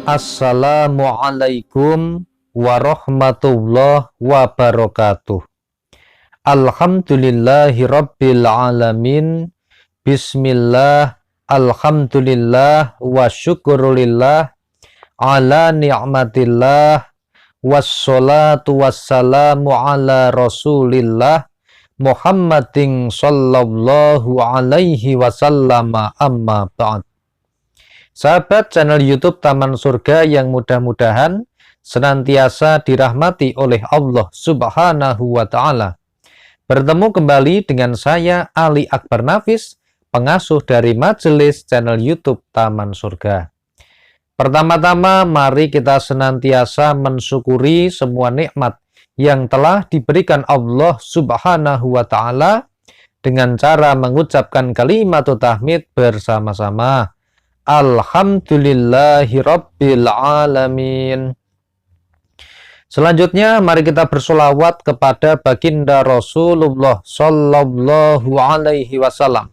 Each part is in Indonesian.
Assalamualaikum warahmatullahi wabarakatuh. Alhamdulillahi rabbil alamin. Bismillah, alhamdulillah, wa syukurulillah, ala ni'matillah, wassalatu wassalamu ala rasulillah, Muhammadin sallallahu alaihi wasallam, amma ba'd. Sahabat channel YouTube Taman Surga yang mudah-mudahan senantiasa dirahmati oleh Allah Subhanahu wa Ta'ala. Bertemu kembali dengan saya Ali Akbar Nafis, pengasuh dari Majelis channel YouTube Taman Surga. Pertama-tama mari kita senantiasa mensyukuri semua nikmat yang telah diberikan Allah Subhanahu wa Ta'ala dengan cara mengucapkan kalimat tahmid bersama-sama. Alhamdulillahi rabbil alamin. Selanjutnya mari kita bersolawat kepada baginda Rasulullah sallallahu alaihi wasallam,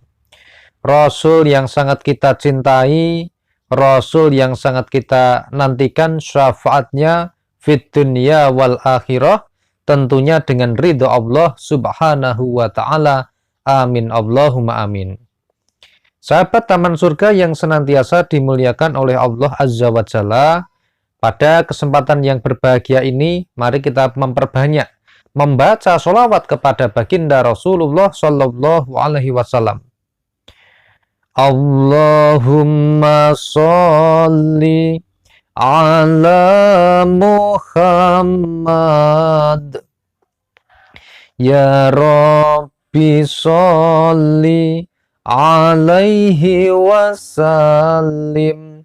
Rasul yang sangat kita cintai, Rasul yang sangat kita nantikan syafaatnya fid dunya wal akhirah, tentunya dengan ridho Allah Subhanahu wa Ta'ala. Amin Allahumma amin. Sahabat Taman Surga yang senantiasa dimuliakan oleh Allah Azza wa Jalla, pada kesempatan yang berbahagia ini, mari kita memperbanyak membaca sholawat kepada baginda Rasulullah Sallallahu Alaihi Wasallam. Allahumma sholli ala Muhammad, ya Rabbi sholli alaihi wasallim.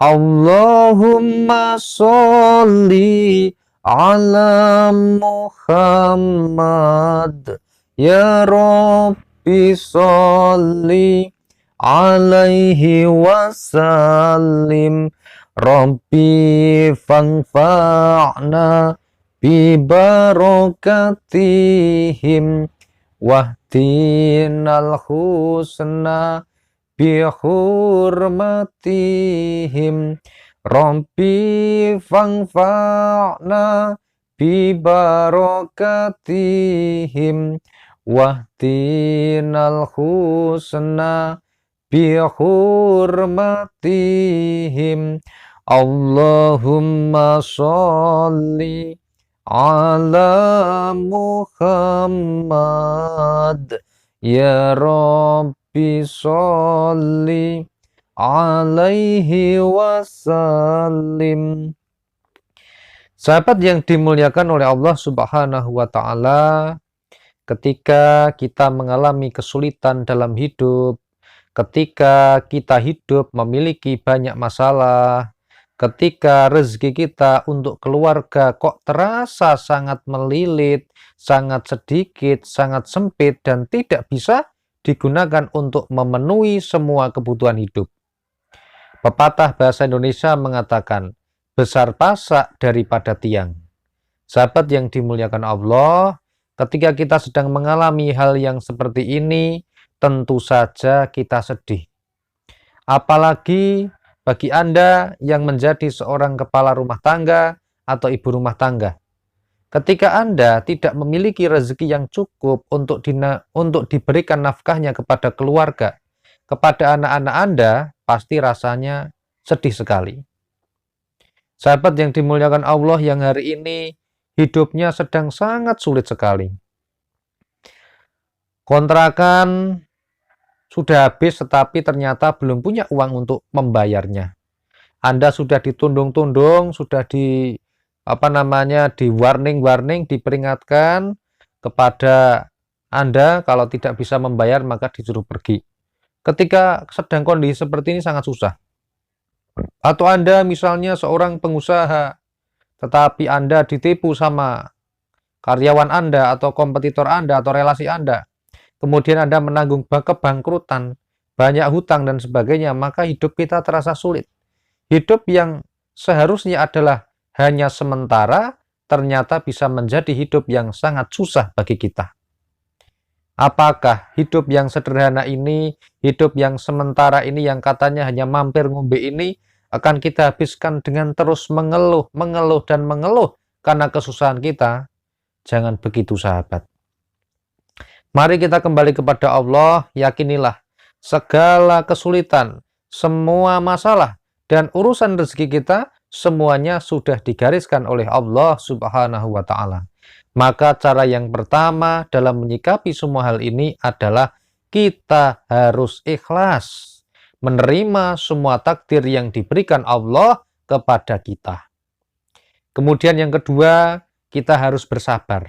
Allahumma sholli ala Muhammad, ya Rabbi sholli alaihi wasallim. Rabbi fanfa'na bi barakatihim wahdinal husna bi hurmatihim. Rabbi fanfa'na bi barakatihim wahdinal husna bi hurmatihim. Allahumma sholli ala Muhammad, ya Rabbi sholli alaihi wasallim. Sahabat yang dimuliakan oleh Allah Subhanahu wa Ta'ala, ketika kita mengalami kesulitan dalam hidup, ketika kita hidup memiliki banyak masalah, ketika rezeki kita untuk keluarga kok terasa sangat melilit, sangat sedikit, sangat sempit, dan tidak bisa digunakan untuk memenuhi semua kebutuhan hidup. Pepatah bahasa Indonesia mengatakan, besar pasak daripada tiang. Sahabat yang dimuliakan Allah, ketika kita sedang mengalami hal yang seperti ini, tentu saja kita sedih. Apalagi bagi Anda yang menjadi seorang kepala rumah tangga atau ibu rumah tangga. Ketika Anda tidak memiliki rezeki yang cukup untuk diberikan nafkahnya kepada keluarga, kepada anak-anak Anda, pasti rasanya sedih sekali. Sahabat yang dimuliakan Allah yang hari ini hidupnya sedang sangat sulit sekali. Kontrakan sudah habis tetapi ternyata belum punya uang untuk membayarnya. Anda sudah ditundung-tundung, sudah di warning-warning, diperingatkan kepada Anda kalau tidak bisa membayar maka disuruh pergi. Ketika sedang kondisi seperti ini sangat susah. Atau Anda misalnya seorang pengusaha, tetapi Anda ditipu sama karyawan Anda atau kompetitor Anda atau relasi Anda. Kemudian Anda menanggung kebangkrutan, banyak hutang dan sebagainya, maka hidup kita terasa sulit. Hidup yang seharusnya adalah hanya sementara, ternyata bisa menjadi hidup yang sangat susah bagi kita. Apakah hidup yang sederhana ini, hidup yang sementara ini, yang katanya hanya mampir ngombe ini, akan kita habiskan dengan terus mengeluh, mengeluh, dan mengeluh karena kesusahan kita. Jangan begitu, sahabat. Mari kita kembali kepada Allah, yakinilah segala kesulitan, semua masalah, dan urusan rezeki kita, semuanya sudah digariskan oleh Allah Subhanahu wa Ta'ala. Maka cara yang pertama dalam menyikapi semua hal ini adalah kita harus ikhlas menerima semua takdir yang diberikan Allah kepada kita. Kemudian yang kedua, kita harus bersabar.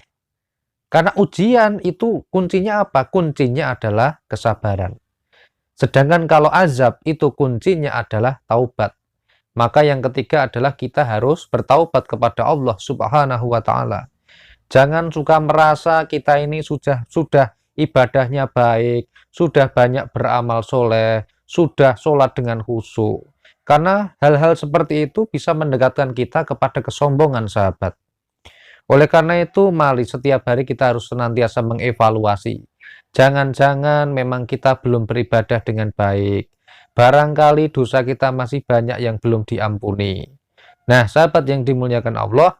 Karena ujian itu kuncinya apa? Kuncinya adalah kesabaran. Sedangkan kalau azab itu kuncinya adalah taubat. Maka yang ketiga adalah kita harus bertaubat kepada Allah Subhanahu wa Ta'ala. Jangan suka merasa kita ini sudah ibadahnya baik, sudah banyak beramal soleh, sudah sholat dengan khusyuk. Karena hal-hal seperti itu bisa mendekatkan kita kepada kesombongan, sahabat. Oleh karena itu, mari setiap hari kita harus senantiasa mengevaluasi. Jangan-jangan memang kita belum beribadah dengan baik. Barangkali dosa kita masih banyak yang belum diampuni. Nah, sahabat yang dimuliakan Allah,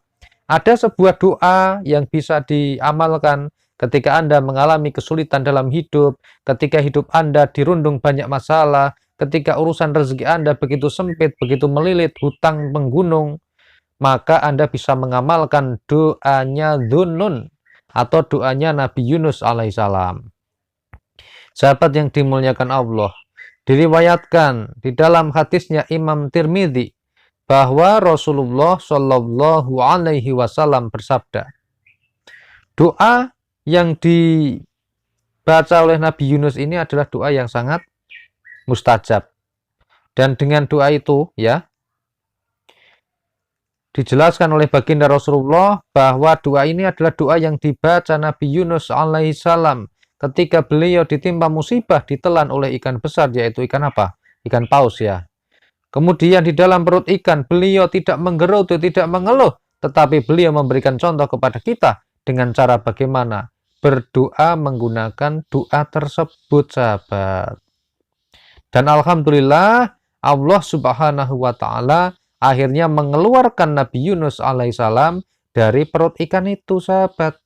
ada sebuah doa yang bisa diamalkan ketika Anda mengalami kesulitan dalam hidup, ketika hidup Anda dirundung banyak masalah, ketika urusan rezeki Anda begitu sempit, begitu melilit, hutang menggunung, maka Anda bisa mengamalkan doanya Dhunnun atau doanya Nabi Yunus alaihissalam. Sahabat yang dimuliakan Allah, diriwayatkan di dalam hadisnya Imam Tirmidzi bahwa Rasulullah Shallallahu Alaihi Wasallam bersabda, doa yang dibaca oleh Nabi Yunus ini adalah doa yang sangat mustajab. Dan dengan doa itu, ya, dijelaskan oleh baginda Rasulullah bahwa doa ini adalah doa yang dibaca Nabi Yunus alaihissalam ketika beliau ditimpa musibah ditelan oleh ikan besar, yaitu ikan apa? Ikan paus, ya. Kemudian di dalam perut ikan beliau tidak menggerutu, tidak mengeluh, tetapi beliau memberikan contoh kepada kita dengan cara bagaimana berdoa menggunakan doa tersebut, sahabat. Dan alhamdulillah Allah Subhanahu wa Ta'ala akhirnya mengeluarkan Nabi Yunus alaihissalam dari perut ikan itu, sahabat.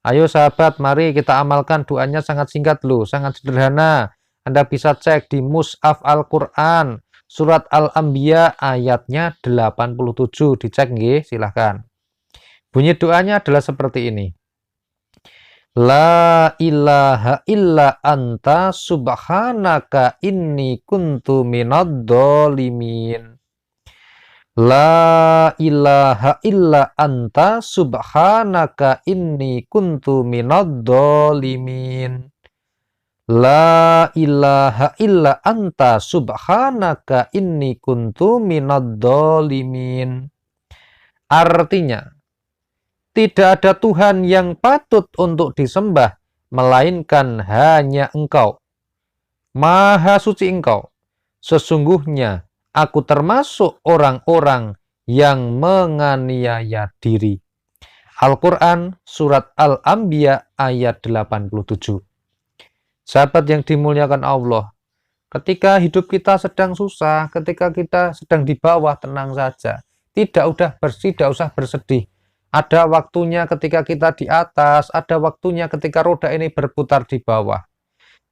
Ayo sahabat, mari kita amalkan doanya, sangat singkat loh, sangat sederhana. Anda bisa cek di Mushaf Al-Quran, surat Al-Anbiya ayatnya 87, dicek nggih, silahkan. Bunyi doanya adalah seperti ini. La ilaha illa anta subhanaka inni kuntu minadh dhalimin. La ilaha illa anta subhanaka inni kuntu minadh dhalimin. La ilaha illa anta subhanaka inni kuntu minadh dhalimin. Artinya, tidak ada Tuhan yang patut untuk disembah melainkan hanya Engkau. Maha suci Engkau. Sesungguhnya aku termasuk orang-orang yang menganiaya diri. Al-Quran surat Al-Anbiya ayat 87. Sahabat yang dimuliakan Allah, ketika hidup kita sedang susah, ketika kita sedang di bawah, tenang saja. Tidak usah bersedih. Ada waktunya ketika kita di atas, ada waktunya ketika roda ini berputar di bawah.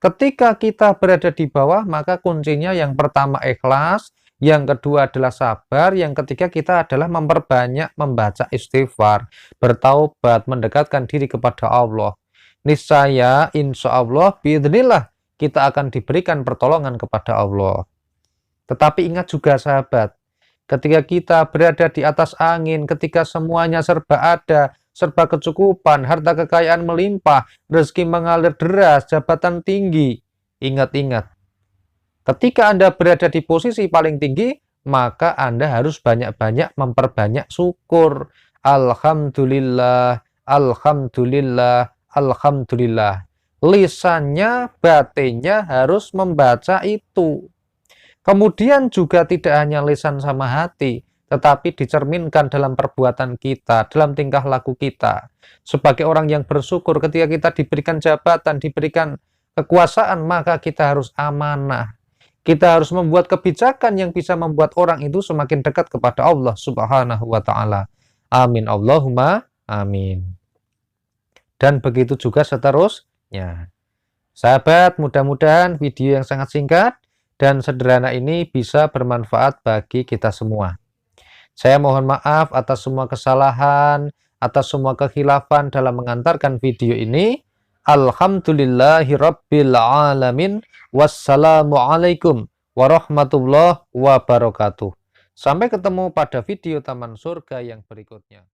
Ketika kita berada di bawah, maka kuncinya yang pertama ikhlas, yang kedua adalah sabar, yang ketiga kita adalah memperbanyak membaca istighfar, bertaubat, mendekatkan diri kepada Allah. Niscaya insya Allah biidznillah kita akan diberikan pertolongan kepada Allah. Tetapi ingat juga sahabat, ketika kita berada di atas angin, ketika semuanya serba ada, serba kecukupan, harta kekayaan melimpah, rezeki mengalir deras, jabatan tinggi, ingat-ingat, ketika Anda berada di posisi paling tinggi, maka Anda harus banyak-banyak memperbanyak syukur. Alhamdulillah, alhamdulillah, alhamdulillah. Lisannya, batinnya harus membaca itu. Kemudian juga tidak hanya lisan sama hati, tetapi dicerminkan dalam perbuatan kita, dalam tingkah laku kita. Sebagai orang yang bersyukur ketika kita diberikan jabatan, diberikan kekuasaan, maka kita harus amanah. Kita harus membuat kebijakan yang bisa membuat orang itu semakin dekat kepada Allah Subhanahu wa taala. Amin Allahumma amin. Dan begitu juga seterusnya. Sahabat, mudah-mudahan video yang sangat singkat dan sederhana ini bisa bermanfaat bagi kita semua. Saya mohon maaf atas semua kesalahan, atas semua kekhilafan dalam mengantarkan video ini. Alhamdulillahirabbil alamin. Wassalamualaikum warahmatullahi wabarakatuh. Sampai ketemu pada video Taman Surga yang berikutnya.